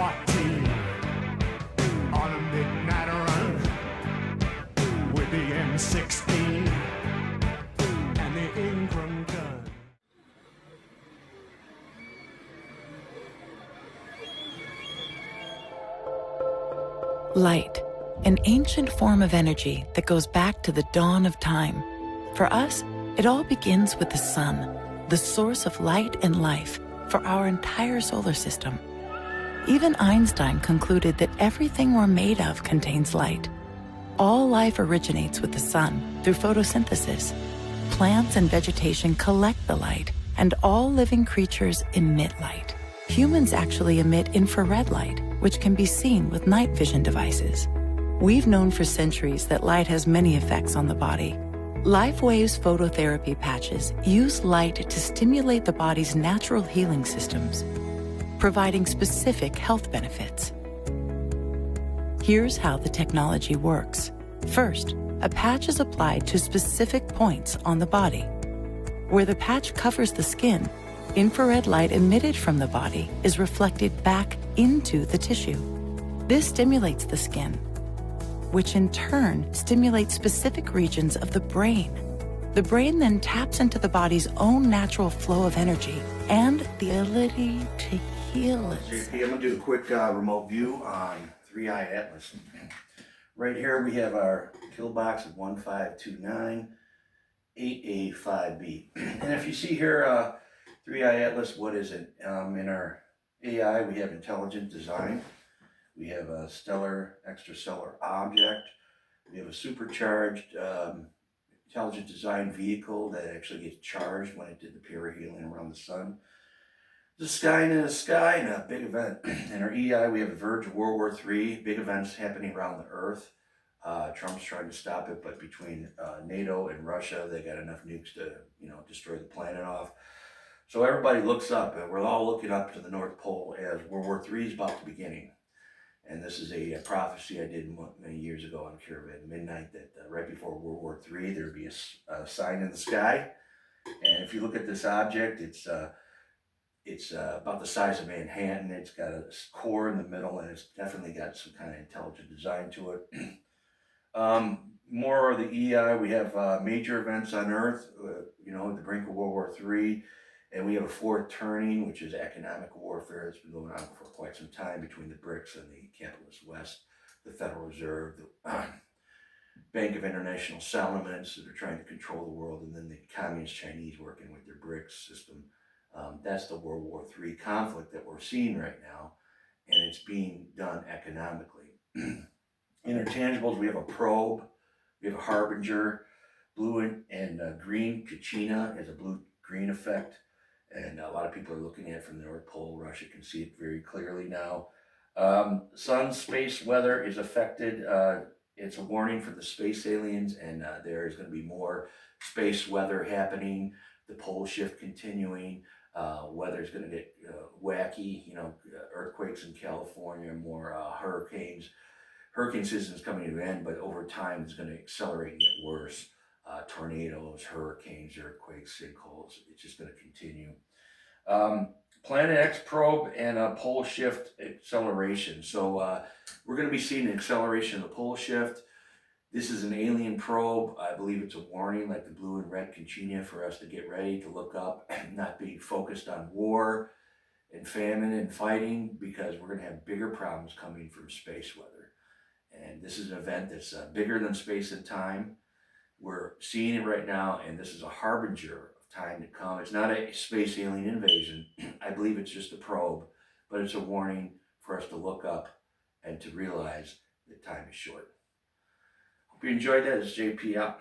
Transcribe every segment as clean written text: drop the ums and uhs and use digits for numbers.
14 on a midnight run with the M16 and the Ingram gun. Light, an ancient form of energy that goes back to the dawn of time. For us, it all begins with the sun, the source of light and life for our entire solar system. Even Einstein concluded that everything we're made of contains light. All life originates with the sun through photosynthesis. Plants and vegetation collect the light, and all living creatures emit light. Humans actually emit infrared light, which can be seen with night vision devices. We've known for centuries that light has many effects on the body. LifeWave's phototherapy patches use light to stimulate the body's natural healing systems, providing specific health benefits. Here's how the technology works. First, a patch is applied to specific points on the body. Where the patch covers the skin, infrared light emitted from the body is reflected back into the tissue. This stimulates the skin, which in turn stimulates specific regions of the brain. The brain then taps into the body's own natural flow of energy and the ability to heal itself. I'm going to do a quick remote view on 3i Atlas. Right here we have our kill box of 15298A5B. And if you see here, 3i Atlas, what is it? In our AI we have intelligent design. We have a stellar extrasolar object. We have a supercharged intelligent design vehicle that actually gets charged when it did the perihealing around the sun. The sky in the sky and a big event. In our EI, we have the verge of World War III, big events happening around the Earth. Trump's trying to stop it, but between NATO and Russia, they got enough nukes to, destroy the planet off. So everybody looks up, and we're all looking up to the North Pole as World War III is about to beginning. And this is a prophecy I did many years ago on Curavid at midnight that right before World War III, there'd be a sign in the sky. And if you look at this object, it's about the size of Manhattan. It's got a core in the middle, and it's definitely got some kind of intelligent design to it. More of the EI, we have major events on Earth, at the brink of World War III. And we have a fourth turning, which is economic warfare. It's been going on for quite some time between the BRICS and the capitalist West, the Federal Reserve, the Bank of International Settlements that are trying to control the world, and then the Communist Chinese working with their BRICS system. That's the World War III conflict that we're seeing right now, and it's being done economically. Intertangibles, we have a probe, we have a harbinger, blue and green. Kachina has a blue-green effect. And a lot of people are looking at it from the North Pole. Russia can see it very clearly now. Sun, space, weather is affected. It's a warning for the space aliens, and there is going to be more space weather happening, the pole shift continuing. Weather is going to get wacky, earthquakes in California, more hurricanes. Hurricane season is coming to an end, but over time it's going to accelerate and get worse. Tornadoes, hurricanes, earthquakes, sinkholes, it's just going to continue. Planet X probe and a pole shift acceleration. So we're going to be seeing an acceleration of the pole shift. This is an alien probe. I believe it's a warning like the blue and red Kachina for us to get ready to look up and not be focused on war and famine and fighting, because we're going to have bigger problems coming from space weather. And this is an event that's bigger than space and time. We're seeing it right now, and this is a harbinger of time to come. It's not a space alien invasion. I believe it's just a probe, but it's a warning for us to look up and to realize that time is short. Hope you enjoyed that. It's JP out.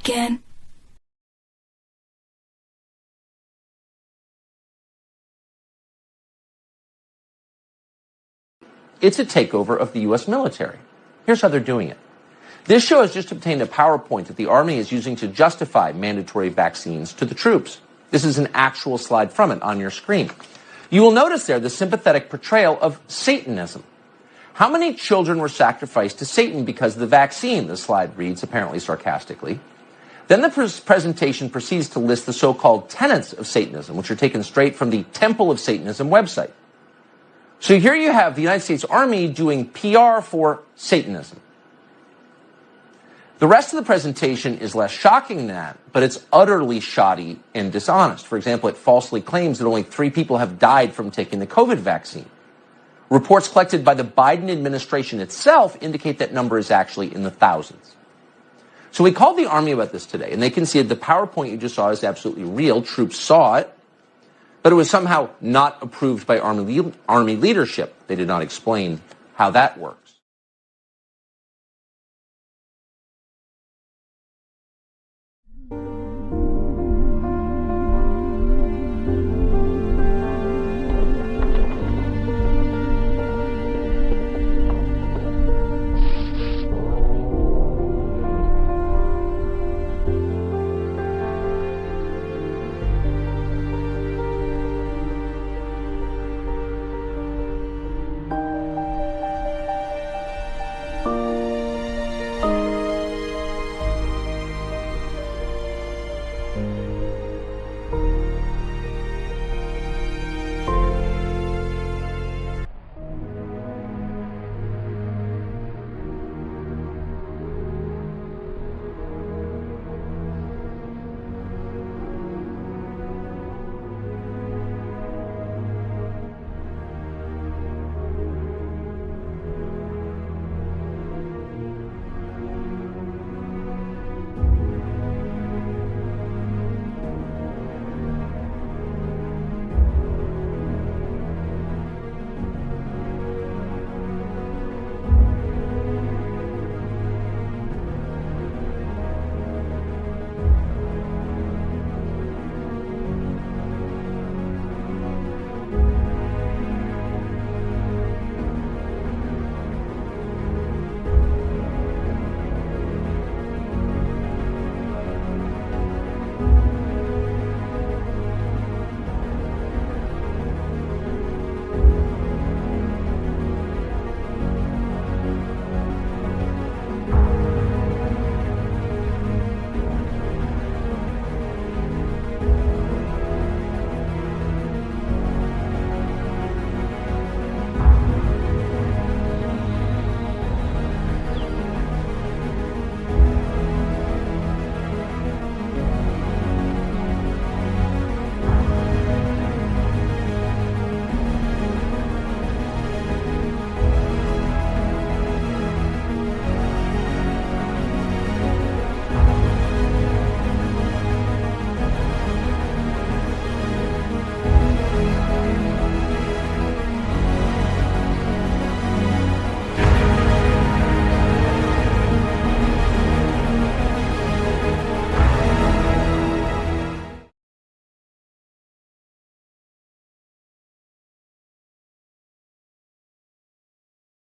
again. It's a takeover of the U.S. military. Here's how they're doing it. This show has just obtained a PowerPoint that the Army is using to justify mandatory vaccines to the troops. This is an actual slide from it on your screen. You will notice there the sympathetic portrayal of Satanism. How many children were sacrificed to Satan because of the vaccine? The slide reads, apparently sarcastically. Then the presentation proceeds to list the so-called tenets of Satanism, which are taken straight from the Temple of Satanism website. So here you have the United States Army doing PR for Satanism. The rest of the presentation is less shocking than that, but it's utterly shoddy and dishonest. For example, it falsely claims that only 3 people have died from taking the COVID vaccine. Reports collected by the Biden administration itself indicate that number is actually in the thousands. So we called the Army about this today, and they conceded the PowerPoint you just saw is absolutely real. Troops saw it. But it was somehow not approved by Army leadership. They did not explain how that worked.